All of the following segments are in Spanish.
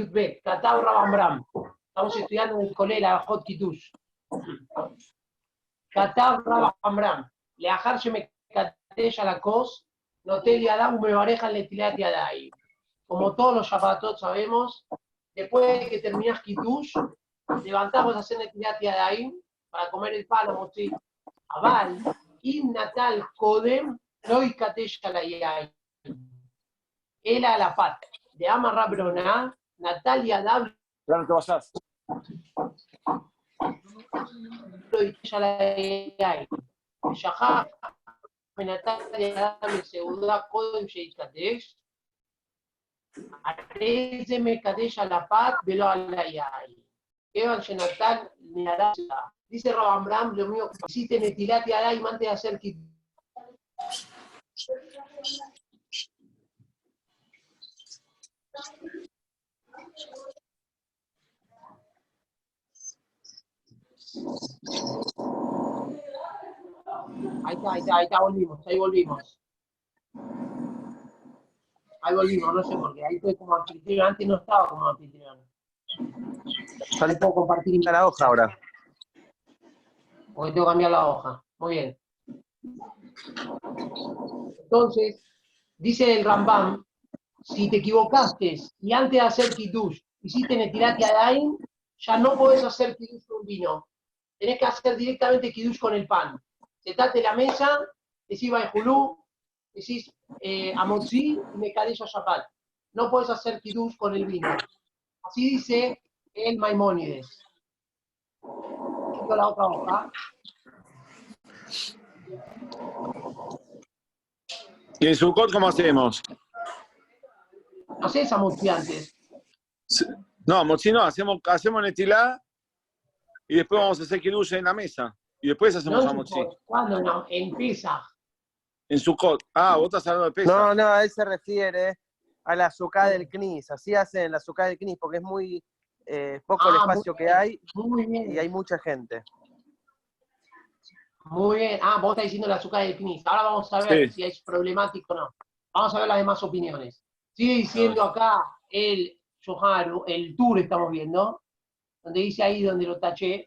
Yudbet, Katav Rabambram. Estamos estudiando en el colegio Hot Kitush. Katav Rabambram. Leajar Sheme Katesh a la Kos, Notel Yadam me bareja Letilat Yadai. Como todos los Shabbatot sabemos, después de que terminas Kitush, levantamos a hacer Letilat Yadai para comer el pan, motzi. Aval, Im Natal Kodem, Loi Katesh a la Yai. Él a la pat. De Amarra Broná, Natalia Dab. Claro, te vayas. שכח ונתן לאדם לסעודה קודם שהתקדש, הרי זה מקדש על הפת ולא על היין. כיוון שנתן לאדם סעודה. Dice Rabambram, lo mío, hiciste netilat yadayim antes de hacer kiddush. Ahí está, volvimos. Ahí volvimos, no sé por qué. Ahí estoy como anfitrión. Antes no estaba como anfitrión. Ya le puedo compartir la hoja ahora. Porque tengo que cambiar la hoja. Muy bien. Entonces, dice el Rambam, si te equivocaste y antes de hacer kiddush hiciste netilat yadayim, ya no podés hacer kiddush con vino. Tenés que hacer directamente kiddush con el pan. Sentate la mesa, decís Baejulú, decís Amotzi y Mekadesh Shabbat. No podés hacer kiddush con el vino. Así dice el Maimónides. Quito la otra hoja. ¿Y en Sukkot cómo hacemos? No sé esa Amotzi antes. No, Motzi no, hacemos netilá y después vamos a hacer kiddush en la mesa. Y después hacemos No Amotzi. ¿Cuándo no? En Pesach. En Sukkot. Ah, vos estás hablando de Pesach. No, él se refiere a la azúcar del Knis. Así hacen la azúcar del Knis, porque es muy poco el espacio que hay y hay mucha gente. Muy bien. Ah, vos estás diciendo la azúcar del Knis. Ahora vamos a ver si es problemático o no. Vamos a ver las demás opiniones. Sigue diciendo acá el Yoharu, el tour estamos viendo, donde dice ahí donde lo taché.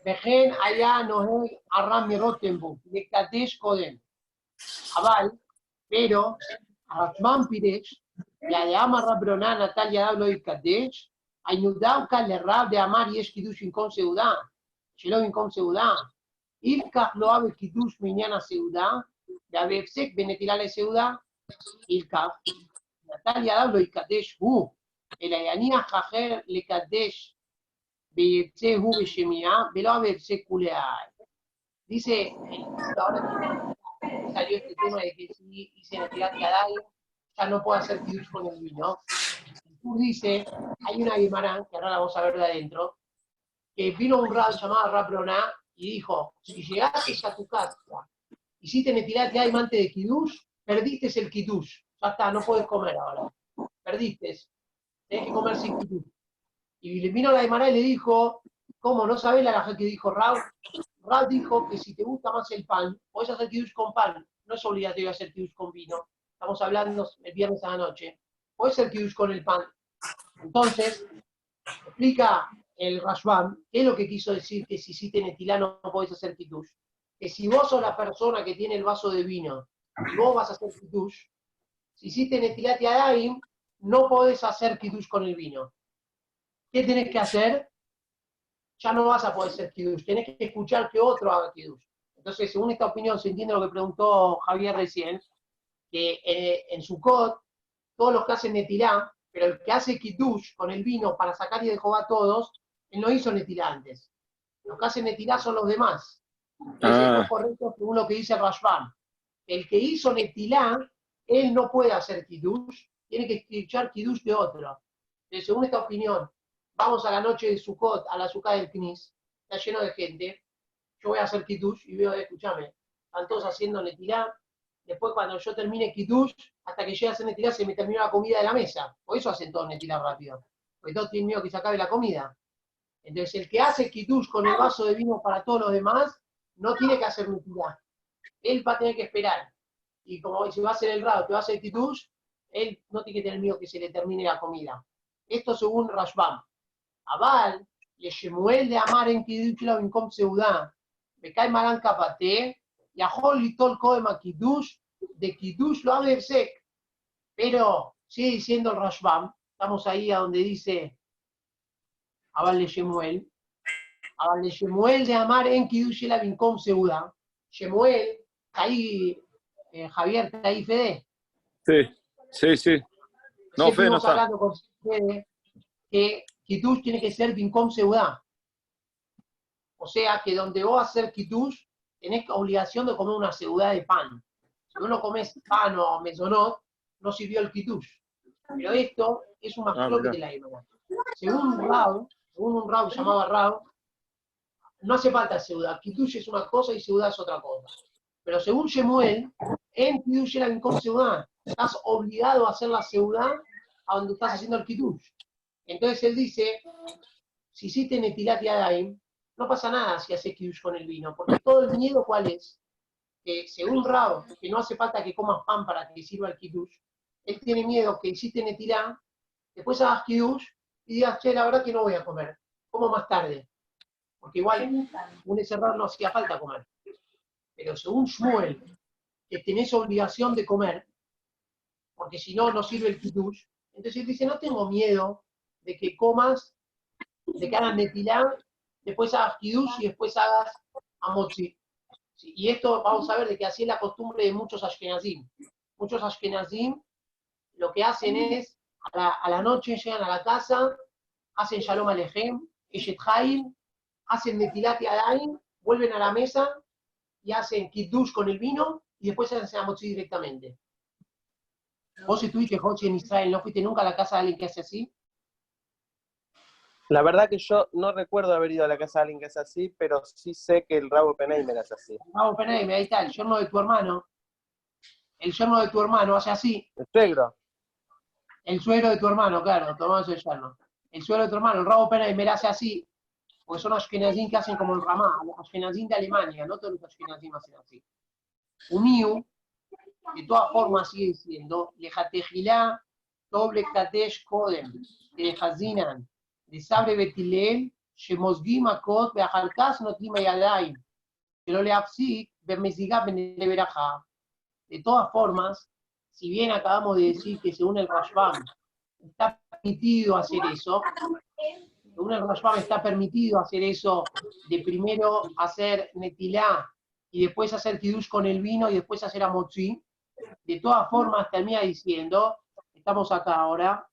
Vejen allá Noel Arram Rotenburg, de Kadesh Kodem. Aval, pero Arachman Piresh, la de Amar Rabroná, Natalia Dablo y Kadesh, Ayudauka le Rab de Amar y es Kidushin con Seudá, Shelovin con Seudá, Ilkach lo ave Kidush Miñana Seudá, de Abefsek Benetilale Seudá, Ilkach, Natalia Dablo y Kadesh, el Ayanía Jajer le Kadesh. Dice, ahora salió este tema de que si hice netilat yadayim, ya no puedo hacer kiddush con el vino. El dice, hay una Guimarán, que ahora la vamos a ver de adentro, que vino un Rab llamado Rab Broná y dijo, si llegaste a tu casa, hiciste netilat yadayim antes de kiddush, perdiste el kiddush. Ya está, no puedes comer ahora. Perdiste. Tenés que comer sin kiddush. Y le vino la Guimarán y le dijo, ¿cómo? ¿No sabés la gaja que dijo Rab? Rab dijo que si te gusta más el pan, podés hacer kiddush con pan. No es obligatorio hacer kiddush con vino. Estamos hablando el viernes a la noche. Podés hacer kiddush con el pan. Entonces, explica el Rashbam, ¿qué es lo que quiso decir que si hiciste netilá no podés hacer kiddush? Que si vos sos la persona que tiene el vaso de vino y vos vas a hacer kiddush, si hiciste netilat yadayim, no podés hacer kiddush con el vino. ¿Qué tenés que hacer? Ya no vas a poder hacer kiddush, tenés que escuchar que otro haga kiddush. Entonces, según esta opinión, se entiende lo que preguntó Javier recién, que en Sukkot, todos los que hacen netilá, pero el que hace kiddush con el vino para sacar y de Jehová a todos, él no hizo netilá antes. Los que hacen netilá son los demás. Entonces, es correcto según lo que dice Rashbam. El que hizo netilá, él no puede hacer kiddush, tiene que escuchar kiddush de otro. Entonces, según esta opinión, vamos a la noche de Sukkot, a la azúcar del Knis, está lleno de gente, yo voy a hacer kiddush y veo, escúchame, están todos haciendo netilá, después cuando yo termine kiddush, hasta que llegue a hacer netilá se me terminó la comida de la mesa, por eso hacen todos netilá rápido, porque todos tienen miedo que se acabe la comida. Entonces el que hace kiddush con el vaso de vino para todos los demás, no tiene que hacer netilá, él va a tener que esperar, y como si va a hacer el rabo, que va a hacer kiddush, él no tiene que tener miedo que se le termine la comida. Esto según Rashbam. Abal, le Shemuel de Amar en Kiddush la Binkom Seudá, me cae Maran Kapate, y a Holly Tol Koema Kiddush, de Kiddush lo abre sec. Pero sigue diciendo el Rashbam, estamos ahí a donde dice Abal le Shemuel de Amar en Kiddush la Binkom Seudá. Shemuel, ahí, Javier, está ahí Fede. Sí. No, Siempre Fede no estamos está. hablando con Fede que Kiddush tiene que ser Binkom Seudá. O sea que donde vos vas a hacer Kiddush, tenés obligación de comer una seudá de pan. Si vos no comés pan o mesonot, no sirvió el Kiddush. Pero esto es un masloque de la Gemara. Según un Rab llamado Rab, no hace falta seudá. Kiddush es una cosa y seudá es otra cosa. Pero según Shemuel, en Kiddush era Binkom seudá. Estás obligado a hacer la seudá a donde estás haciendo el Kiddush. Entonces él dice, si hiciste Netilat Yadayim, no pasa nada si haces Kiddush con el vino, porque todo el miedo, ¿cuál es? Que según Rab, que no hace falta que comas pan para que te sirva el Kiddush, él tiene miedo que hiciste Netilá, después hagas Kiddush y digas, che, la verdad que no voy a comer, como más tarde. Porque igual, un encerrado no hacía falta comer. Pero según Shmuel, que tenés obligación de comer, porque si no, no sirve el Kiddush, entonces él dice, no tengo miedo de que comas, de que hagas Netilá, después hagas Kiddush y después hagas Amotzi. Y esto vamos a ver de que así es la costumbre de muchos Ashkenazim. Muchos Ashkenazim lo que hacen es, a la noche llegan a la casa, hacen Shalom Alejem, Eshet Haim, hacen Netilat Yadayim, vuelven a la mesa y hacen Kiddush con el vino y después hacen Amotzi directamente. Vos estuviste, Jochi, en Israel, ¿no fuiste nunca a la casa de alguien que hace así? La verdad que yo no recuerdo haber ido a la casa de alguien que es así, pero sí sé que el Rabo Penheimer es así. Rabo Penheimer, ahí está, el yerno de tu hermano. El yerno de tu hermano hace así. ¿El suegro? El suegro de tu hermano, claro, tu hermano es el yerno. El suegro de tu hermano, el Rabo Penheimer hace así, porque son Ashkenazim que hacen como el Ramá, Ashkenazim de Alemania, no todos los Ashkenazim hacen así. Umiu, de todas formas sigue diciendo, Lejatejilá, doble Katesh Kodem, de Hazinan, de Sabre Betilel, Shemosgim Akot, Beajarkas, Notima Yadayim, que no le apsik, Bermezigá, Beneleveraja. De todas formas, si bien acabamos de decir que según el Rashbam está permitido hacer eso, según el Rashbam está permitido hacer eso de primero hacer Netilá y después hacer Kiddush con el vino y después hacer Amotzi, de todas formas termina diciendo, estamos acá ahora,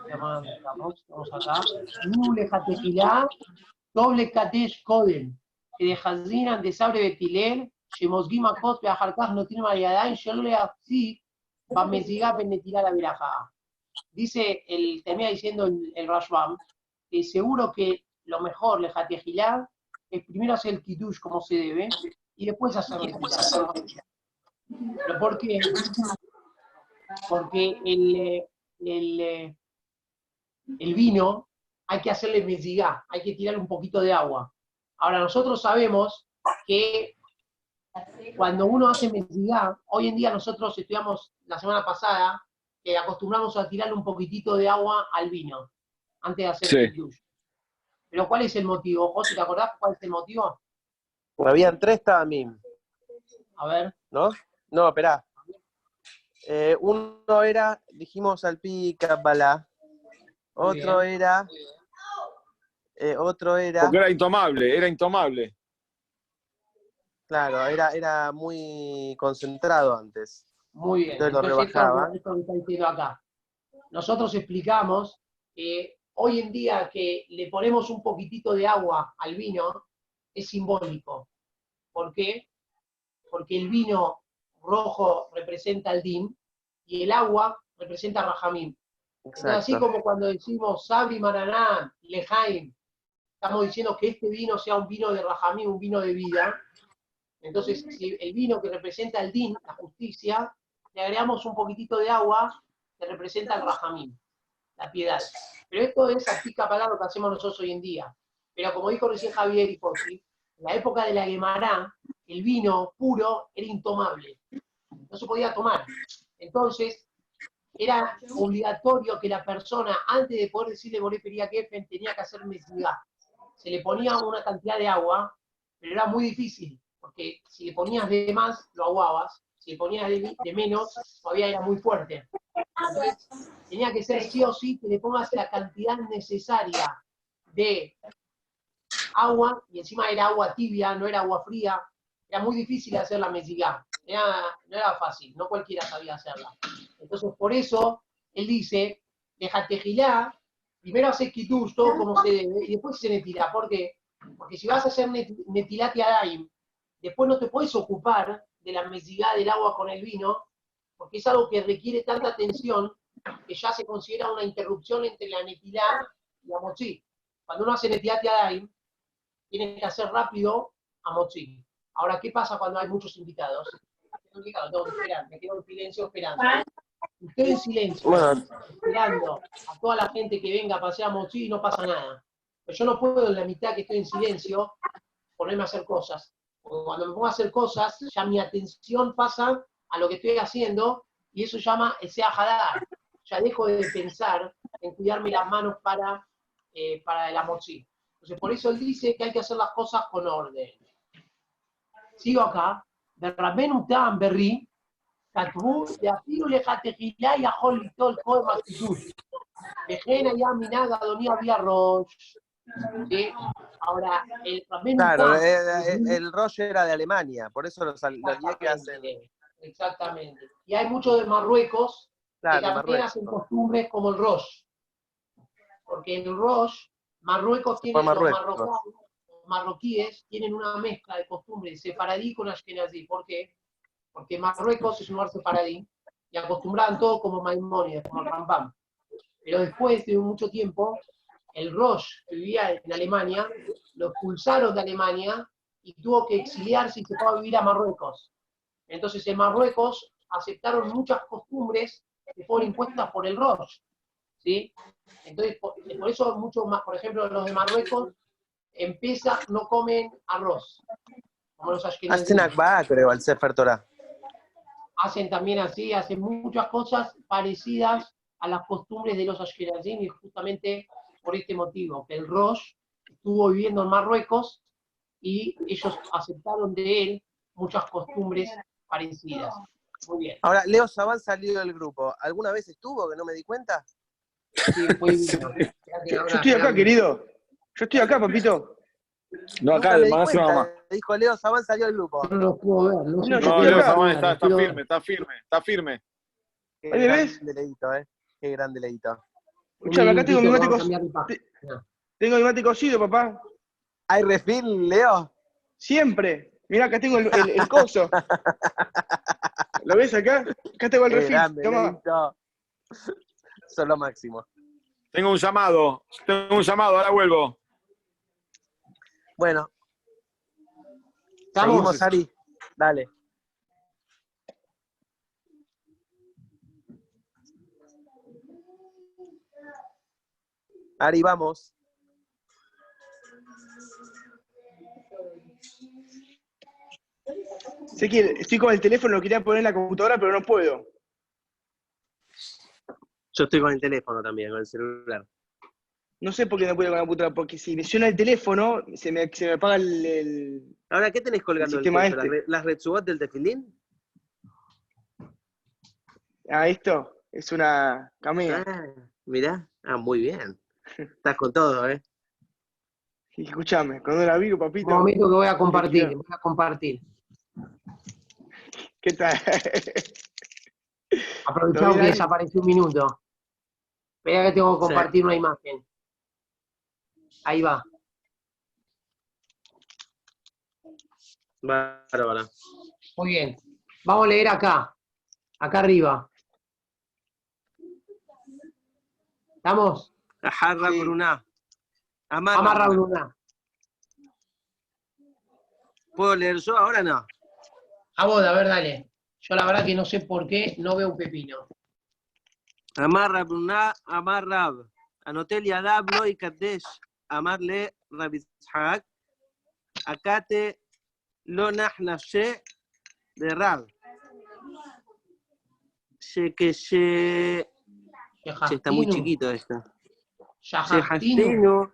estamos acá, Nule Jatejilá, doble Katesh Kodem, que de Hazinan de Sabre Betilel, Shemosgim Akot Beajarkas no tiene Mariadain, Shelole Apsi, Bamezigá Benetilá la Virajá. Dice, termina diciendo el Rashbam, que seguro que lo mejor, Lejatejilá, es primero hacer el Kiddush como se debe, y después hacer Netilá. ¿Pero por qué? Porque el vino hay que hacerle mezigá, hay que tirarle un poquito de agua. Ahora, nosotros sabemos que cuando uno hace mezigá, hoy en día nosotros estudiamos la semana pasada que acostumbramos a tirarle un poquitito de agua al vino antes de hacer el Kiddush. Pero ¿cuál es el motivo? José, ¿te acordás cuál es el motivo? Habían 3 tamim. A ver. ¿No? No, esperá. Uno era, dijimos al pi Kabbalah. Otro era. Porque era intomable. Claro, era muy concentrado antes. Muy bien. Entonces lo rebajaba. Esto que está diciendo acá. Nosotros explicamos que hoy en día que le ponemos un poquitito de agua al vino es simbólico. ¿Por qué? Porque el vino rojo representa el din y el agua representa Rajamim. Entonces, así como cuando decimos Sabri Maraná, Lejaim, estamos diciendo que este vino sea un vino de Rajamim, un vino de vida. Entonces, si el vino que representa el din, la justicia, le agregamos un poquitito de agua que representa el Rajamim, la piedad. Pero esto es aplica para lo que hacemos nosotros hoy en día. Pero como dijo recién Javier y Jorge, en la época de la Guemará, el vino puro era intomable. no se podía tomar. Entonces, era obligatorio que la persona, antes de poder decirle Borefería Geffen, tenía que hacer mezigá. Se le ponía una cantidad de agua, pero era muy difícil, porque si le ponías de más, lo aguabas, si le ponías de menos, todavía era muy fuerte. Entonces, tenía que ser sí o sí que le pongas la cantidad necesaria de agua, y encima era agua tibia, no era agua fría. Era muy difícil hacer la mezigá. No era fácil, no cualquiera sabía hacerla. Entonces, por eso, él dice, déjate gilar, primero hace kitush, todo como se debe, y después se netilá. ¿Por qué? Porque si vas a hacer netilat yadayim, después no te puedes ocupar de la mezigá del agua con el vino, porque es algo que requiere tanta atención que ya se considera una interrupción entre la netilá y la mochí. Cuando uno hace netilat yadayim, tiene que hacer rápido a mochí. Ahora, ¿qué pasa cuando hay muchos invitados? Tengo que esperar, me quedo en silencio esperando. Estoy en silencio, esperando a toda la gente que venga a pasear a Mochí y no pasa nada. Pero yo no puedo en la mitad que estoy en silencio ponerme a hacer cosas. Porque cuando me pongo a hacer cosas, ya mi atención pasa a lo que estoy haciendo y eso se llama ese ajadar. Ya dejo de pensar en cuidarme las manos para el Mochí. Entonces, por eso él dice que hay que hacer las cosas con orden. Sigo acá. Berrabenu Tam Berri, כתבו, ואפילו לכתחילה יכול ליטול כל מהקידוש. וכן היה מנהג אדוני אבי הראש. ¿Sí? Ahora, el Rabenu Claro, Tam, el Rosh era de Alemania, por eso los que hacen. Exactamente. Y hay muchos de Marruecos Claro, que también hacen costumbres como el Rosh. Porque en el Rosh, Marruecos tiene, los marroquíes tienen una mezcla de costumbres sefaradí con ashkenazí. ¿Por qué? Porque Marruecos es un lugar sefaradí y acostumbraban todo como Maimónides, como el Rambam. Pero después de mucho tiempo, el Rosh, que vivía en Alemania, lo expulsaron de Alemania y tuvo que exiliarse y se fue a vivir a Marruecos. Entonces en Marruecos aceptaron muchas costumbres que fueron impuestas por el Rosh. ¿Sí? Entonces, por eso muchos más, por ejemplo, los de Marruecos, en Pesach no comen arroz, como los ashkenazíes. Hacen akbá, creo, al Sefer Torah. Hacen también así, hacen muchas cosas parecidas a las costumbres de los ashkenazim y justamente por este motivo, que el Rosh estuvo viviendo en Marruecos y ellos aceptaron de él muchas costumbres parecidas. Muy bien. Ahora, Leo Sabán salió del grupo. ¿Alguna vez estuvo que no me di cuenta? Sí, fue bien. Yo estoy acá, querido. Yo estoy acá, papito. No, acá, me di mandáselo a cuenta. mamá. Dijo Leo Sabán salió del grupo. Yo no lo puedo ver. No, No, No, yo Leo acá. Sabán está firme. Qué ¿Ahí me gran ves? Leito, Qué grande Leito. Escuchame, acá tengo mi mate Tengo mi mate cocido, papá. ¿Hay refil, Leo? Siempre. Mirá, acá tengo el coso. ¿Lo ves acá? Acá tengo el Qué refil. grande, Toma. Leito. Son lo máximo. Tengo un llamado, ahora vuelvo. Bueno. ¿Estamos? Seguimos, Ari. Dale. Ari, vamos. Sé que estoy con el teléfono, lo quería poner en la computadora, pero no puedo. Yo estoy con el teléfono también, con el celular. No sé por qué no puedo con la computadora, porque si me suena el teléfono, se me apaga el Ahora, ¿qué tenés colgando el el sistema techo? ¿Las Retsuot del tefilín? Ah, esto es una camea. Ah, mirá. Ah, muy bien. Estás con todo, Y escuchame, cuando la vi, papito. Un momento que voy a compartir. ¿Qué tal? Aprovechamos que desapareció un minuto. Espera que tengo que compartir una imagen. Ahí va. Bárbara. Muy bien. Vamos a leer acá. Acá arriba. ¿Estamos? Ajarra Bruná. Amarra Bruná. ¿Puedo leer yo? Ahora no. A vos, a ver, dale. Yo la verdad que no sé por qué no veo un pepino. Amarra Bruná, Amar Rab. Anotel Yadab lo y Kadesh. Amarle Rabizhak. Acate lo Nahnashe de Rab. Che, está muy chiquito esto. Shahastinu,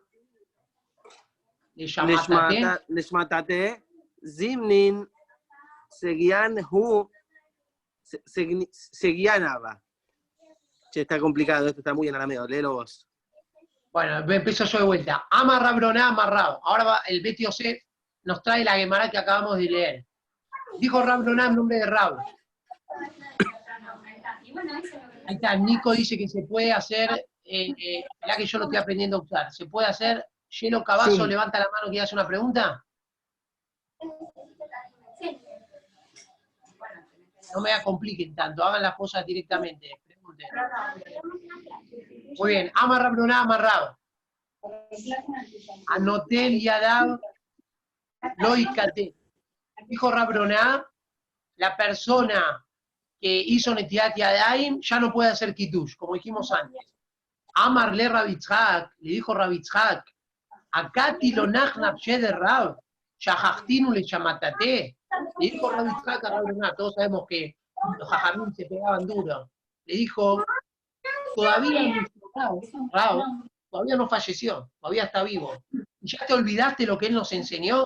Leshamatate, Leshmatate, Zimnin, Seguían Hu, Seguianaba. Che, está complicado, esto está muy en arameo, léelo vos. Bueno, empiezo yo de vuelta. Ama Rabroná, amarrado. Ahora va, el Bet Yosef nos trae la Gemara que acabamos de leer. Dijo Rabroná en nombre de Rab. Ahí está, Nico dice que se puede hacer, la que yo lo estoy aprendiendo a usar, se puede hacer, Yelo Cavazo, Sí. levanta la mano que hace una pregunta. No me la compliquen tanto, hagan las cosas directamente, pregunten. Muy bien, Ama Rabroná, amarrado. Anotel Yadav, Loikate. Dijo Rabroná, la persona que hizo Netilat Yadayim ya no puede hacer Kiddush, como dijimos antes. Amarle Rabitzhak, le dijo Rabitzhak, Akati lo nachnab de Rab, Shahachtinu le chamatate. Le dijo Rabitzhak a Rabroná, todos sabemos que los jajamín se pegaban duro. Le dijo, todavía Rab todavía no falleció, todavía está vivo. ¿Y ya te olvidaste lo que él nos enseñó?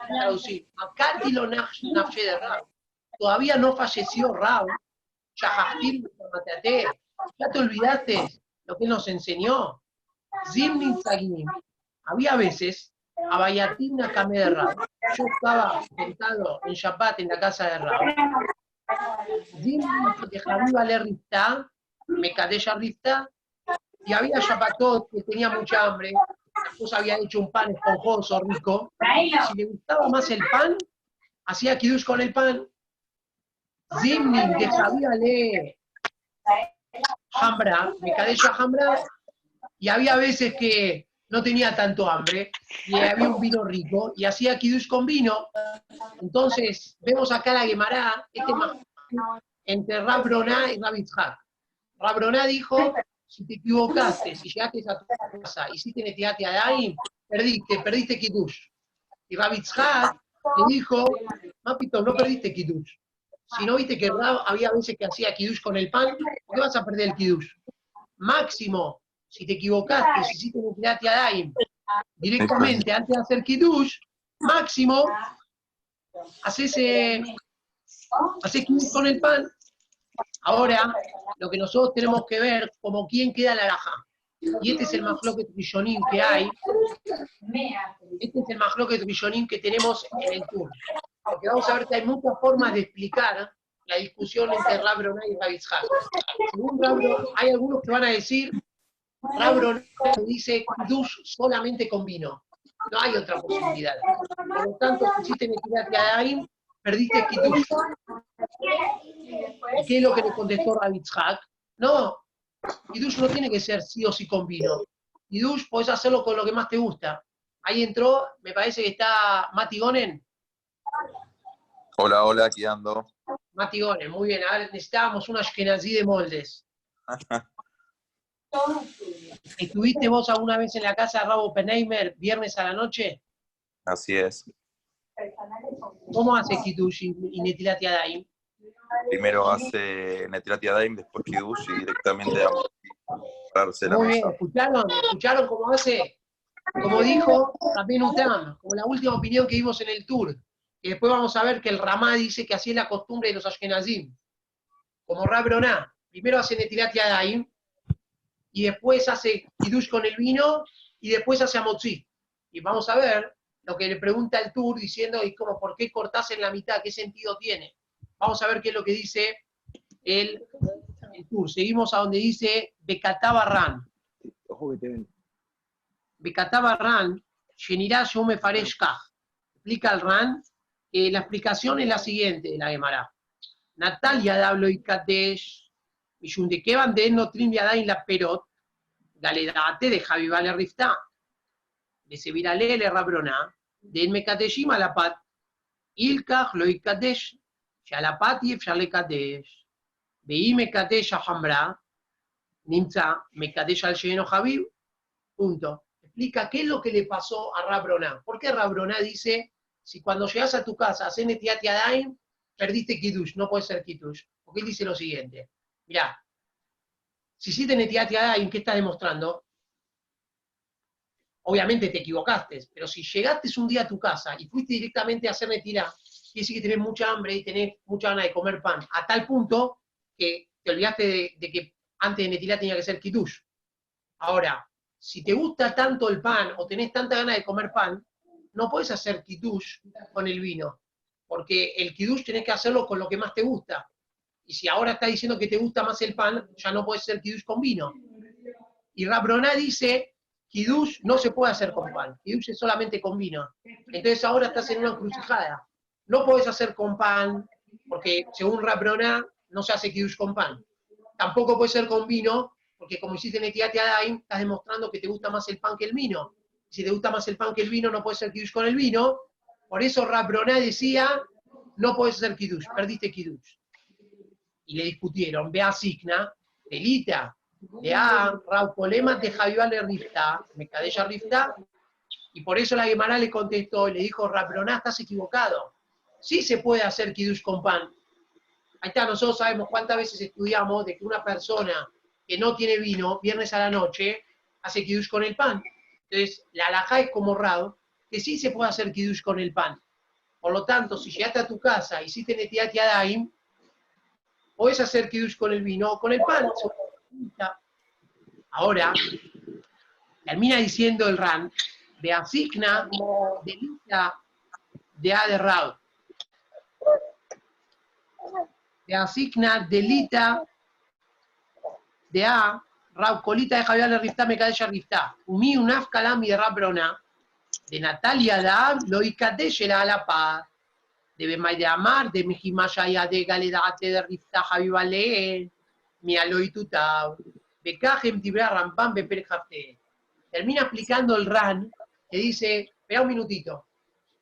Traducir, Akati lo nachnab de Rab. Todavía no falleció Rab, Shahachtim, ya te olvidaste lo que él nos enseñó. Zimnin Zagnim. Había veces, Abayatim Nakame de Rab. Yo estaba sentado en Shabbat en la casa de Rab. Zimnin de Javiva le Rifta, Mekadesh Rifta, y había Shabbatot que tenía mucha hambre. La esposa había hecho un pan esponjoso, rico. Si le gustaba más el pan, hacía Kiddush con el pan. Zimnin de Javiva le Hambra, Mekadesh Hambra, y había veces que no tenía tanto hambre y había un vino rico y hacía Kiddush con vino. Entonces, vemos acá la Gemara, entre Rabroná y Rabitzhak. Rabroná dijo, si te equivocaste, si llegaste a tu casa y hiciste Netilat Yadayim, perdiste Kiddush. Y Rabitzhak le dijo, Mapito, no perdiste Kiddush. Si no viste que Rab había veces que hacía Kiddush con el pan, ¿por qué vas a perder el Kiddush? Máximo, si te equivocaste, si hiciste Netilat Yadayim directamente antes de hacer Kiddush, máximo, haces Kiddush con el pan. Ahora, lo que nosotros tenemos que ver, como quién queda la alajá. Y este es el Mahloket Rishonim que hay. Este es el Mahloket Rishonim que tenemos en el turno. Porque vamos a ver que hay muchas formas de explicar la discusión entre Rabroná y Rabitzhak. Según Rabroná, hay algunos que van a decir, Rabroná dice Kiddush solamente con vino. No hay otra posibilidad. Por lo tanto, si hiciste Netilat Yadayim, perdiste Kiddush. ¿Y qué es lo que le contestó Rabitzhak? No, Kiddush no tiene que ser sí o sí con vino. Kiddush podés hacerlo con lo que más te gusta. Ahí entró, me parece que está Mati Gonen. Hola, hola, aquí ando. Mati Gonen, muy bien. A ver, necesitábamos un ashkenazí de moldes. ¿Estuviste vos alguna vez en la casa de Rabo Oppenheimer viernes a la noche? Así es. ¿Cómo hace Kiddush y Netilat Yadayim? Primero hace Netilat Yadayim, después Kiddush y directamente a pararse la Muy mesa. bien, ¿escucharon cómo hace? Como dijo también Utam, como la última opinión que vimos en el tour, que después vamos a ver que el Ramá dice que así es la costumbre de los Ashkenazim. Como Rabroná, primero hace Netilat Yadayim, y después hace Kiddush con el vino, y después hace Amotzi. Y vamos a ver lo que le pregunta el tour, diciendo, ¿y cómo, por qué cortás en la mitad? ¿Qué sentido tiene? Vamos a ver qué es lo que dice el tour. Seguimos a donde dice Bekataba Ran. Ojo que te ven. Bekataba Ran, Shenirá Shome Faresh Kaj. Explica el Ran, la explicación es la siguiente de la Gemara. Natalia Dablo y Kadesh, Mishun de Kevan de Notrim Yadain la Perot, Galedate de Javi Vale Rifta, de Sevirale le Rabroná, de Mekadeshim a la Pat, Ilkach lo y Kadesh, Shalapat y Efshale Kadesh, Veí Mekadesh a Hambra, Nimza Mekadesh al Sheno Javib, punto. Explica qué es lo que le pasó a Rabroná. ¿Por qué Rabroná dice, si cuando llegas a tu casa haces Netilat Yadayim, perdiste Kiddush, no puede ser Kiddush. Porque él dice lo siguiente, mirá, si hiciste Netilat Yadayim, ¿qué estás demostrando? Obviamente te equivocaste, pero si llegaste un día a tu casa y fuiste directamente a hacer Netilat, quiere decir que tenés mucha hambre y tenés mucha ganas de comer pan, a tal punto que te olvidaste de que antes de Netilat tenía que ser Kiddush. Ahora, si te gusta tanto el pan o tenés tanta ganas de comer pan, no puedes hacer Kiddush con el vino, porque el Kiddush tenés que hacerlo con lo que más te gusta. Y si ahora estás diciendo que te gusta más el pan, ya no puedes hacer Kiddush con vino. Y Rav Broná dice, Kiddush no se puede hacer con pan, Kiddush es solamente con vino. Entonces ahora estás en una encrucijada. No podés hacer con pan, porque según Rav Broná no se hace Kiddush con pan. Tampoco puede ser con vino, porque como hiciste Netilat Yadayim, estás demostrando que te gusta más el pan que el vino. Si te gusta más el pan que el vino, no puedes hacer Kiddush con el vino. Por eso Rav Broná decía, no puedes hacer Kiddush, perdiste Kiddush. Y le discutieron, vea Signa, Delita, vea Rav Polema de Javivale Rifta, Mekadesha Rifta, y por eso la Gemara le contestó y le dijo, Rav Broná, estás equivocado. Sí se puede hacer Kiddush con pan. Ahí está, nosotros sabemos cuántas veces estudiamos de que una persona que no tiene vino, viernes a la noche, hace Kiddush con el pan. Entonces, la halajá es como Rav, que sí se puede hacer Kiddush con el pan. Por lo tanto, si llegaste a tu casa y hiciste Netilat Yadayim, podés hacer Kiddush con el vino o con el pan. Ahora, termina diciendo el Ran, de asigna, de lista, de A de Rav. De asigna, delita, de A, Rav Colita de Javier Rifta, Mekadesha Rifta. Umi unaf kalami de Rav Broná, de Natalia Dab, lo ikadeshe a la paz. De Bemay de Amar, de Mejimashaya de Galedate de Rifta Javivale, mi aloitutab, Bekajem Tibra Rampam Beperjafte. Termina explicando el Ran, que dice, espera un minutito,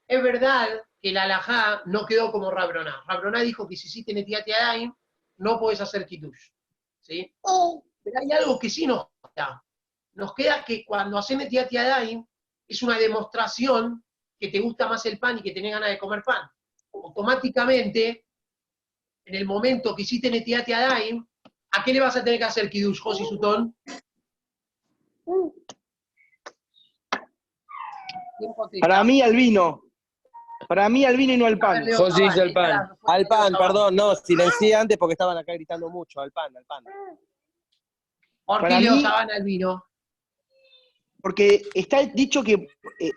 es verdad que la halajá no quedó como Rav Broná. Rav Broná dijo que si hiciste Netilat Yadayim, no podés hacer Kiddush. ¿Sí? Pero hay algo que sí nos queda. Nos queda que cuando haces Netilat Yadayim, es una demostración que te gusta más el pan y que tenés ganas de comer pan. Automáticamente, en el momento que hiciste Netilat Yadayim, ¿a qué le vas a tener que hacer Kiddush, Josi Sutón? Para mí al vino. Para mí al vino y no al pan. Josi dice al pan. Al pan, perdón, no, silencié antes porque estaban acá gritando mucho. Al pan, al pan. ¿Por Para qué Leo mí- Sabana al vino? Porque está dicho que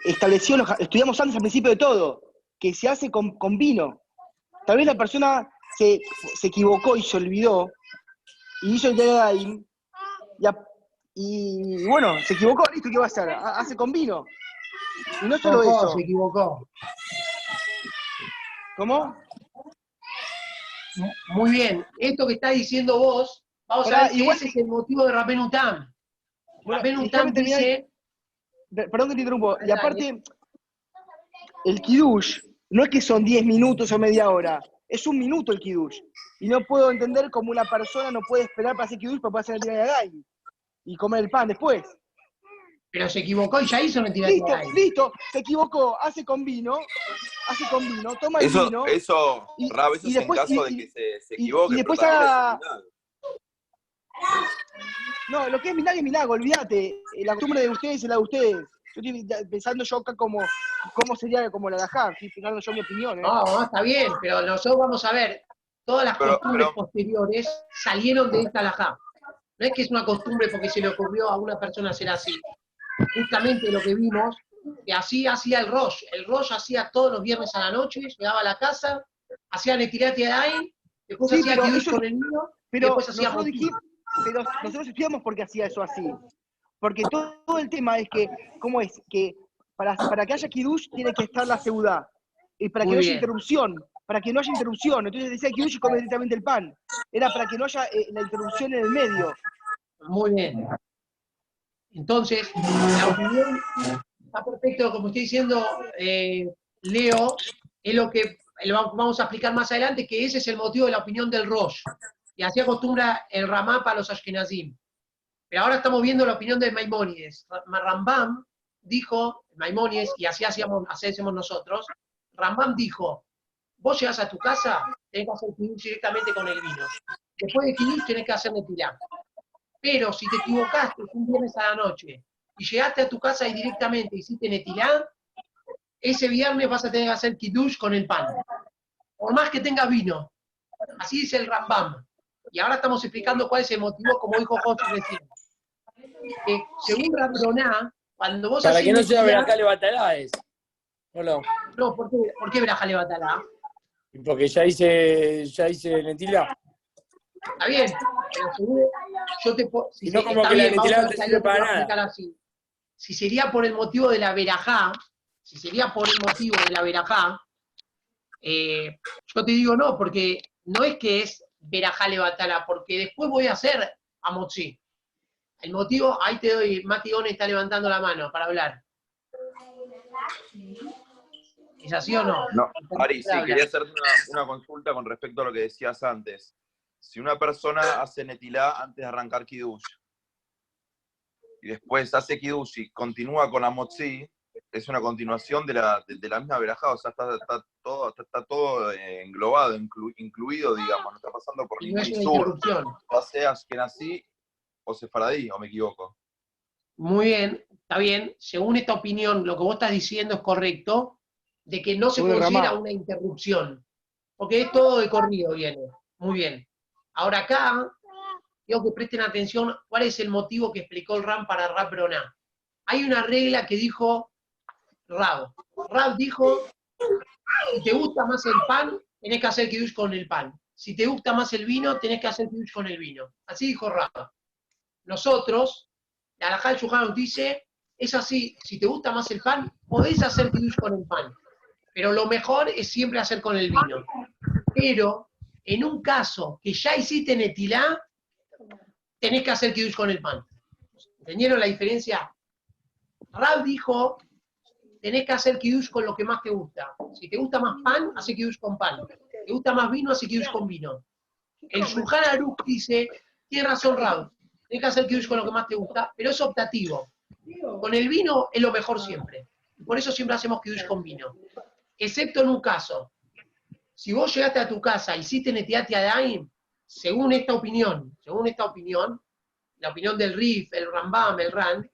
estableció, estudiamos antes al principio de todo, que se hace con vino. Tal vez la persona se equivocó y se olvidó, y hizo el Yadayim, y bueno, se equivocó, listo, ¿qué va a hacer? Hace con vino. Y no solo eso. Se equivocó. ¿Cómo? Muy bien. Esto que estás diciendo vos, vamos Ahora, a ver si igual- ese es el motivo de Rabbeinu Tam. Bueno, Rabbeinu déjame Tam terminar. dice... Perdón que te interrumpo. Y Dale. aparte, el Kiddush no es que son 10 minutos o media hora, es un minuto el Kiddush. Y no puedo entender cómo una persona no puede esperar para hacer Kiddush para poder hacer el Yadayim y comer el pan después. Pero se equivocó y ya hizo Netilat Listo, Yadayim. listo, se equivocó, hace con vino, toma el vino. Rav, eso y es después- en caso y- de que se y equivoque. después pero también haga- es vinagre. No, lo que es vinagre es vinagre, olvídate. La costumbre de ustedes es la de ustedes. Yo estoy pensando yo acá cómo sería como la halajá, estoy explicando yo mi opinión, ¿eh? No, está bien, pero nosotros vamos a ver, todas las costumbres posteriores salieron de esta halajá. No es que es una costumbre porque se le ocurrió a una persona hacer así. Justamente lo que vimos, que así hacía el Rosh. El Rosh hacía todos los viernes a la noche, llegaba a la casa, hacía Netilat Yadayim, después Sí, hacía pero Kiddush eso- con el vino, y Pero después hacía nosotros motín. dijimos, pero nosotros estudiamos por qué hacía eso así. Porque todo el tema es que, ¿cómo es? Que para que haya Kiddush tiene que estar la seudá. Y para que Muy no haya bien. interrupción. Para que no haya interrupción. Entonces decía Kiddush y come directamente el pan. Era para que no haya la interrupción en el medio. Muy bien. Entonces, la opinión está perfecto, como estoy diciendo, Leo, es lo que vamos a explicar más adelante, que ese es el motivo de la opinión del Rosh. Y así acostumbra el Ramá para los Ashkenazim. Pero ahora estamos viendo la opinión de Maimónides. Rambam dijo, Maimónides, y así hacemos nosotros, Rambam dijo, vos llegás a tu casa, tenés que hacer kiddush directamente con el vino. Después de kiddush tenés que hacer netilá. Pero si te equivocaste un viernes a la noche y llegaste a tu casa y directamente hiciste netilá, ese viernes vas a tener que hacer kiddush con el pan. Por más que tenga vino. Así dice el Rambam. Y ahora estamos explicando cuál es el motivo, como dijo José recién. Según Rabroná, cuando vos Para haces que no sea netilá, verajá levatalá es. ¿O no? no, ¿por qué verajá levatalá? Porque ya hice netilá. Está bien, pero seguro, yo te puedo. Si no, como está que la bien, vamos netilá a no ver te si sirve alguien te lo para va a explicar nada. así. Si sería por el motivo de la verajá, yo te digo no, porque no es que es verajá levatala, porque después voy a hacer amotzi. El motivo, ahí te doy, Mati Gone está levantando la mano para hablar. ¿Es así o no? No, Ari, sí, quería hacerte una consulta con respecto a lo que decías antes. Si una persona hace netilá antes de arrancar kiddush y después hace kiddush y continúa con la motzi, es una continuación de la misma verajá, o sea, está todo englobado, incluido, digamos, no está pasando por Y no ningún es una isur, interrupción. ya sea ashkenazí o sefaradí, o me equivoco. Muy bien, está bien. Según esta opinión, lo que vos estás diciendo es correcto, de que no se Según el considera Ramá. una interrupción, porque es todo de corrido, viene. Muy bien. Ahora acá, quiero que presten atención cuál es el motivo que explicó el Ram para Rab Broná. Hay una regla que dijo Rab. Rab dijo, si te gusta más el pan, tenés que hacer kiddush con el pan. Si te gusta más el vino, tenés que hacer kiddush con el vino. Así dijo Rab. Nosotros, la halajá del Shulchan Aruch dice, es así, si te gusta más el pan, podés hacer kiddush con el pan. Pero lo mejor es siempre hacer con el vino. Pero, en un caso que ya hiciste netilá, tenés que hacer kiddush con el pan. ¿Entendieron la diferencia? Rab dijo, tenés que hacer kiddush con lo que más te gusta. Si te gusta más pan, hace kiddush con pan. Si te gusta más vino, hace kiddush con vino. El Shulchan Aruch dice, tiene razón Rab, tenés que hacer kiddush con lo que más te gusta, pero es optativo. Con el vino es lo mejor siempre. Por eso siempre hacemos kiddush con vino. Excepto en un caso. Si vos llegaste a tu casa y hiciste netilat yadayim, según esta opinión, la opinión del Rif, el Rambam, el Ran,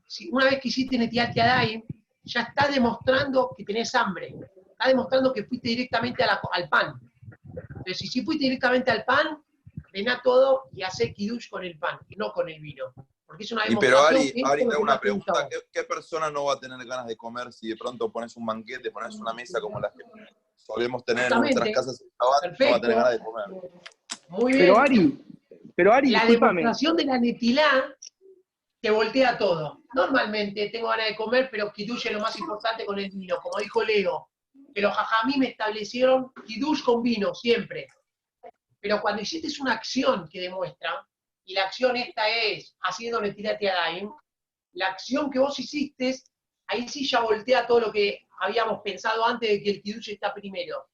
si una vez que hiciste netilat yadayim, ya estás demostrando que tenés hambre. Estás demostrando que fuiste directamente al pan. Entonces, si fuiste directamente al pan, ven a todo y hacé kiddush con el pan, y no con el vino. Porque es una Pero demostración que Ari, es te lo hago que una más te gusta a pregunta. vos. ¿Qué persona no va a tener ganas de comer si de pronto pones un banquete, pones una mesa como la que solemos tener en nuestras Justamente, casas en Shabbat, no va a tener perfecto, ganas de comer? muy bien. Pero Ari, La discúlpame. demostración de la netilá te voltea todo. Normalmente tengo ganas de comer, pero kiddush es lo más importante con el vino. Como dijo Leo, que los jajamí me establecieron kiddush con vino, siempre. Pero cuando hiciste una acción que demuestra, y la acción esta es haciendo netilat yadayim, la acción que vos hiciste, ahí sí ya voltea todo lo que habíamos pensado antes de que el kiddush está primero.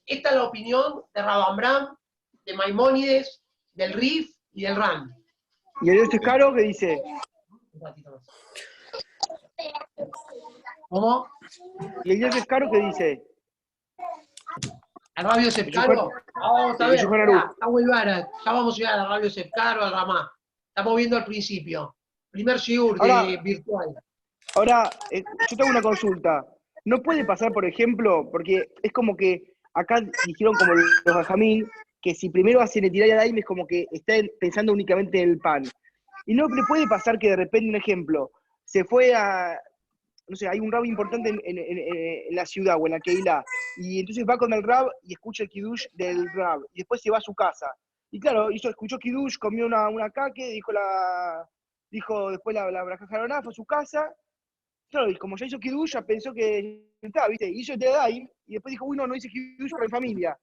Esta es la opinión de Rabambram, de Maimónides, del Rif y del Ran. ¿Y el Dios es caro qué dice? Un ratito más. ¿Cómo? ¿Y el Dios es caro qué dice? ¿Al Rabio Sepcaro? Vamos a ver, está muy vara. Ya vamos a llegar al Rabio Sepcaro, al Ramá. Estamos viendo al principio. Primer shiur de virtual. Ahora, yo tengo una consulta. ¿No puede pasar, por ejemplo, porque es como que acá dijeron como los Benjamín, que si primero hace netilat yadayim es como que está pensando únicamente en el pan? ¿Y no le puede pasar que de repente, un ejemplo, se fue a, no sé, hay un rab importante en la ciudad o en la Keilah, y entonces va con el rab y escucha el kiddush del rab, y después se va a su casa? Y claro, escuchó kiddush, comió una caque, dijo después la braja jaroná, fue a su casa. Claro, y como ya hizo kiddush, ya pensó que estaba, ¿viste? Hizo el Tedaim, y después dijo, uy, no hice kiddush con mi familia.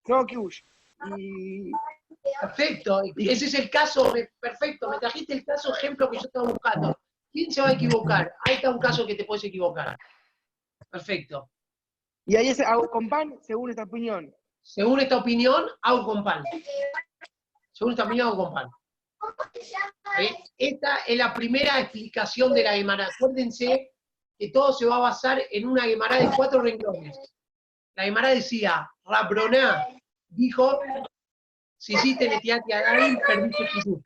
No, kiddush. Perfecto, ese es el caso, perfecto, me trajiste el caso ejemplo que yo estaba buscando. ¿Quién se va a equivocar? Ahí está un caso que te puedes equivocar. Perfecto. Y ahí hago con pan, según esta opinión. Según esta opinión, hago con pan. Según esta opinión, hago con pan. Esta es la primera explicación de la Gemara. Acuérdense que todo se va a basar en una Gemara de 4 renglones. La Gemara decía, Rabroná dijo, si hiciste Netilat Yadayim, perdiste Kiddush.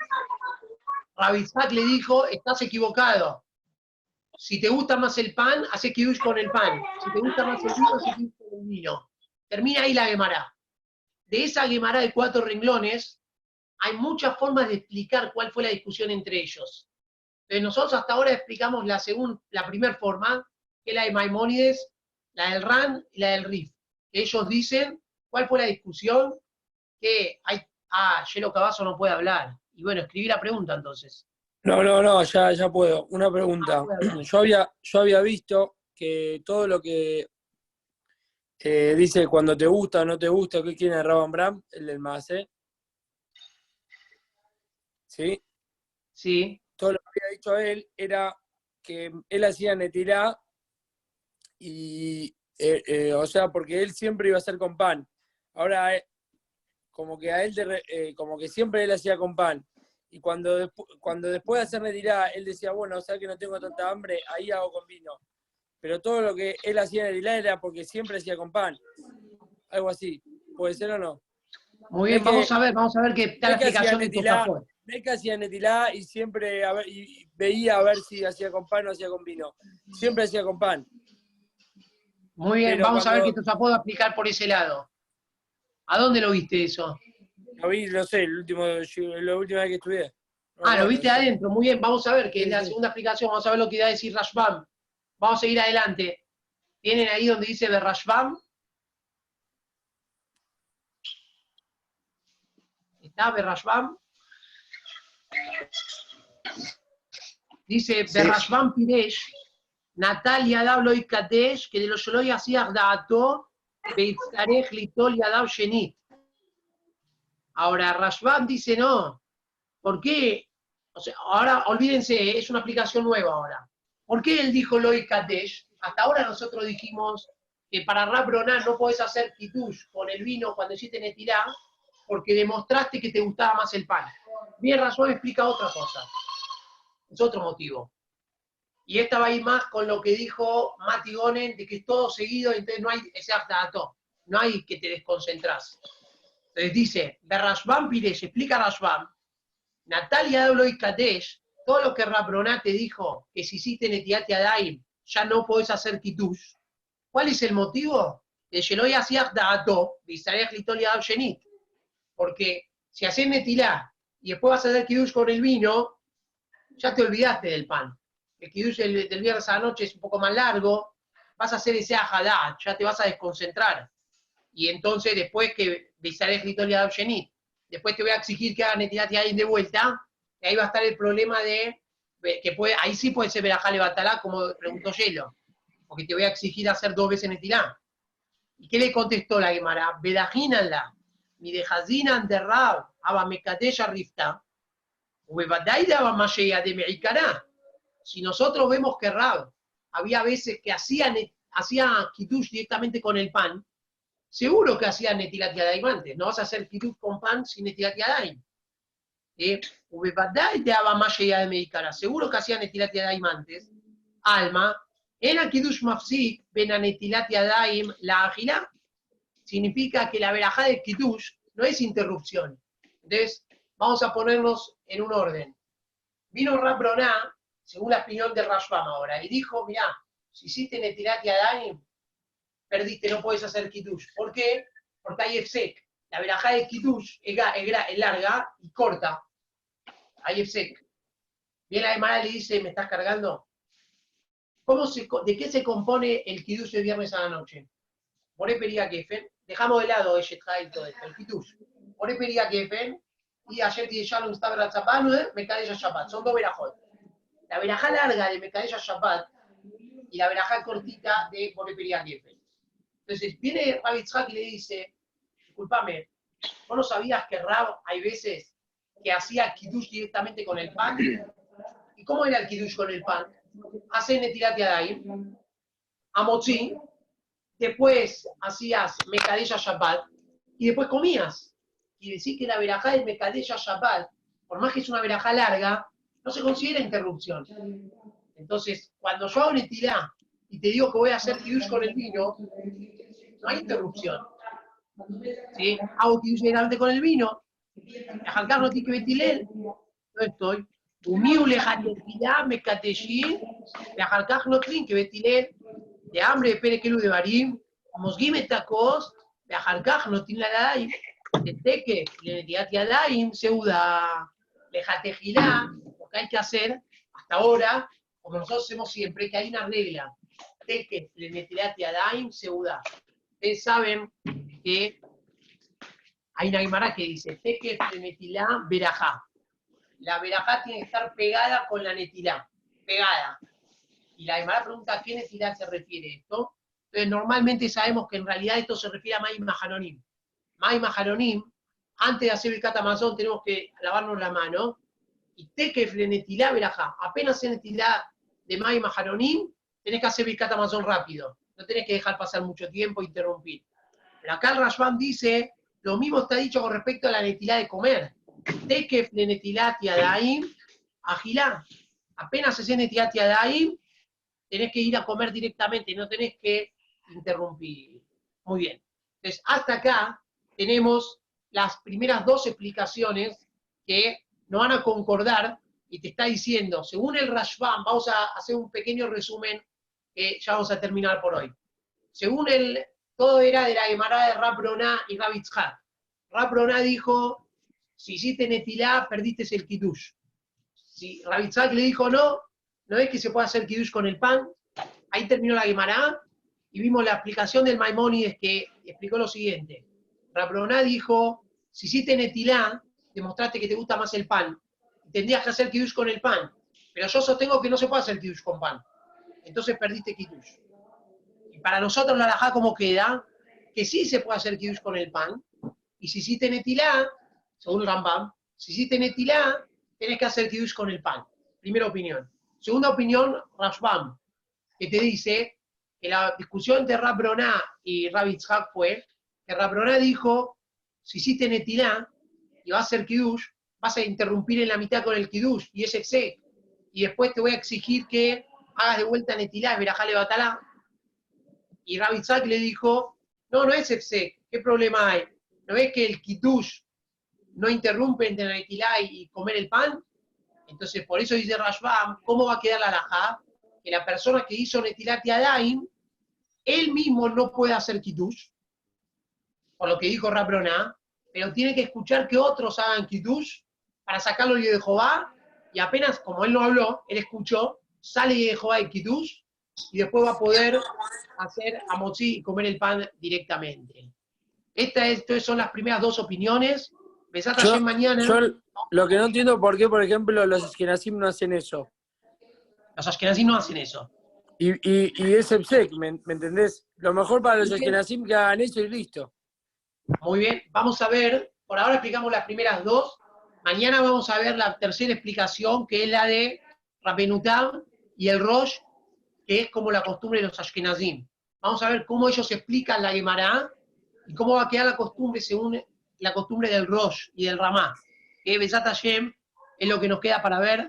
Rabbi Itzhak le dijo, estás equivocado. Si te gusta más el pan, haces Kiddush con el pan. Si te gusta más el vino, haces Kiddush con el vino. Termina ahí la Gemara. De esa Gemara de 4 renglones, hay muchas formas de explicar cuál fue la discusión entre ellos. Entonces nosotros hasta ahora explicamos la primera forma, que es la de Maimónides, la del Ran y la del Rif. Ellos dicen cuál fue la discusión, que hay, Yelo Cavazo no puede hablar. Y bueno, escribí la pregunta entonces. No, ya puedo. Una pregunta. Yo había visto que todo lo que dice cuando te gusta o no te gusta, ¿qué quiere Rabban Bram? El del Maaseh. ¿Sí? Sí. Todo lo que había dicho él era que él hacía Netilá y, o sea, porque él siempre iba a hacer con pan. Ahora, como que a él, como que siempre él hacía con pan. Y cuando después de hacer Netilá, él decía, bueno, o sea que no tengo tanta hambre, ahí hago con vino. Pero todo lo que él hacía Netilá era porque siempre hacía con pan. Algo así. ¿Puede ser o no? Muy bien, vamos a ver qué tal la explicación de Tosafot. No es que hacía Netilá y siempre y veía a ver si hacía con pan o hacía con vino. Siempre hacía con pan. Muy bien, pero vamos a ver qué Tosafot va a explicar por ese lado. ¿A dónde lo viste eso? Lo vi, no sé, la última vez que estudié. Lo viste adentro, muy bien, vamos a ver, que es la segunda explicación, vamos a ver lo que iba a decir Rashbam. Vamos a seguir adelante. ¿Tienen ahí donde dice Berrashbam? ¿Está Berrashbam? Dice, Berrashbam Piresh, Natalia Dablo y Kadesh, que de los Sholoy hacía Daato, Beitzarech Litol Yadav Shenit. Ahora, Rashbam dice no. ¿Por qué? O sea, ahora, olvídense, es una aplicación nueva ahora. ¿Por qué él dijo Loi Kadesh? Hasta ahora nosotros dijimos que para Rabroná no podés hacer Kiddush con el vino cuando hiciste Netilá, porque demostraste que te gustaba más el pan. Bien, Rashbam explica otra cosa. Es otro motivo. Y esta va a ir más con lo que dijo Mati Gonen, de que es todo seguido, entonces no hay ese aftato, no hay que te desconcentrás. Entonces dice, de Rashbam Piresh, explica Rashbam, Natalia Dablo y Kadesh, todo lo que Rabroná te dijo, que si hiciste Netilat Yadayim, ya no podés hacer Kiddush. ¿Cuál es el motivo? De Sheloy Asiach Da'ato, de Israel Litol Yadav Shenit. Porque si haces Netilá y después vas a hacer Kiddush con el vino, ya te olvidaste del pan. El Kiddush del viernes a la noche es un poco más largo, vas a hacer ese Ahadat, ya te vas a desconcentrar. Y entonces después que Israel Litol Yadav Shenit, después te voy a exigir que hagas Netilat Yadayim de vuelta, y ahí va a estar el problema de que ahí sí puede ser Berajá Levatalá, como preguntó Yelo, porque te voy a exigir hacer 2 veces Netilá. ¿Y qué le contestó la Gemara? Bedajínanla, mi dejazinan de Rab, Abamekadesh Rifta, Ubebadai Abamasheya de Meikara. Si nosotros vemos que Rab había veces que hacía Kiddush directamente con el pan, seguro que hacía Netilat Yadayim antes. No vas a hacer Kiddush con pan sin Netilat Yadayim. Seguro que hacía Netilat Yadayim antes. Alma, era Kiddush Mafsik, Bena Netilat Yadayim, la Agilá. Significa que la verajá de Kiddush no es interrupción. Entonces, vamos a ponernos en un orden. Vino Rabroná, según la opinión de Rashbam ahora, y dijo, mirá, si hiciste Netilat Yadayim, perdiste, no puedes hacer Kiddush. ¿Por qué? Porque hay Efsek. La verajá de Kiddush es larga y corta. Hay Efsek. Bien, la Gemara le dice, ¿me estás cargando? ¿De qué se compone el Kiddush de viernes a la noche? Moré Periga Kefen, dejamos de lado y todo esto, el Kiddush. Moré Periga Kefen, y ayer te Shalom estaba el Shabbat, Mekadesh Shabbat. Son 2 verajot. La verajá larga de Mekadesh Shabbat y la verajá cortita de Moré Periga Kefen. Entonces, viene Rabbi Itzhak y le dice, discúlpame, ¿vos no sabías que Rab hay veces que hacía Kiddush directamente con el pan? ¿Y cómo era el Kiddush con el pan? Hace Netilat Yadayim, Amotzi, después hacías Mekadesh Shabbat, y después comías. Y decir que la verajá del Mekadesh Shabbat, por más que es una verajá larga, no se considera interrupción. Entonces, cuando yo hago Netilá y te digo que voy a hacer Kiddush con el vino, no hay interrupción. ¿Sí? Hago Kiddush delante con el vino, Ajalcar no tiene que betilel, no estoy. Umiu lejatefilá me catellín, Ajalcar no tiene que betilel, de hambre de perekelu de barim, mosguim etacos, Ajalcar no tiene la daim, de teque, le netiat yadaim, seuda, lejatefilá, lo que hay que hacer hasta ahora, como nosotros hacemos siempre, que hay una regla, teque, le netiat yadaim, seuda. Ustedes saben que hay una Gemara que dice, teque netilá verajá. La verajá tiene que estar pegada con la netilá, pegada. Y la Gemara pregunta, ¿a qué netilá se refiere esto? Entonces, normalmente sabemos que en realidad esto se refiere a Maim Maharonim. Maim Maharonim, antes de hacer el catamazón tenemos que lavarnos la mano. Y teque netilá verajá. Apenas se netilá de Maim Maharonim, tenés que hacer el catamazón rápido. No tenés que dejar pasar mucho tiempo e interrumpir. Pero acá el Rashbam dice, lo mismo está dicho con respecto a la netilá de comer. Tekef le netilat yadaim, agilá. Apenas se netilat yadaim, tenés que ir a comer directamente, no tenés que interrumpir. Muy bien. Entonces, hasta acá tenemos las primeras dos explicaciones que nos van a concordar y te está diciendo, según el Rashbam, vamos a hacer un pequeño resumen que ya vamos a terminar por hoy. Según todo era de la Gemara de Rab Broná y Rab Yitzhak. Rab Broná dijo, si hiciste netilá, perdiste el kiddush. Si Rab Yitzhak le dijo, no es que se puede hacer kiddush con el pan. Ahí terminó la Gemara y vimos la explicación del Maimónides que explicó lo siguiente. Rab Broná dijo, si hiciste netilá, demostraste que te gusta más el pan. Tendrías que hacer kiddush con el pan. Pero yo sostengo que no se puede hacer kiddush con pan. Entonces perdiste kiddush. Y para nosotros la halajá, ¿cómo queda? Que sí se puede hacer kiddush con el pan. Y si hiciste netilá, según Rambam, si hiciste netilá, tenés que hacer kiddush con el pan. Primera opinión. Segunda opinión, Rashbam, que te dice que la discusión entre Rab Broná y Rab Yitzhak fue que Rab Broná dijo, si hiciste netilá y vas a hacer kiddush, vas a interrumpir en la mitad con el kiddush, y es exec. Y después te voy a exigir que hagas de vuelta netilá, verajá le batalá. Y Rab Yitzhak le dijo, no es exec, ¿qué problema hay? ¿No ves que el kiddush no interrumpe entre la netilá y comer el pan? Entonces, por eso dice Rashbam, ¿cómo va a quedar la halajá? Que la persona que hizo netilat yadayim, él mismo no puede hacer kiddush, por lo que dijo Rab Broná, pero tiene que escuchar que otros hagan kiddush para sacarlo de Jehová, y apenas, como él no habló, él escuchó, sale de Jehová el kiddush, y después va a poder hacer amotzi y comer el pan directamente. Estas son las primeras dos opinioes. Mañana. Yo lo que no entiendo por qué, por ejemplo, los Ashkenazim no hacen eso. Los Ashkenazim no hacen eso. Y es Ebsek, ¿me entendés? Lo mejor para los Ashkenazim que hagan eso y listo. Muy bien, vamos a ver, por ahora explicamos las primeras dos. Mañana vamos a ver la tercera explicación, que es la de Rabenutam y el Rosh, que es como la costumbre de los Ashkenazim. Vamos a ver cómo ellos explican la Gemara y cómo va a quedar la costumbre según la costumbre del Rosh y del Ramá. Que Besat Hashem es lo que nos queda para ver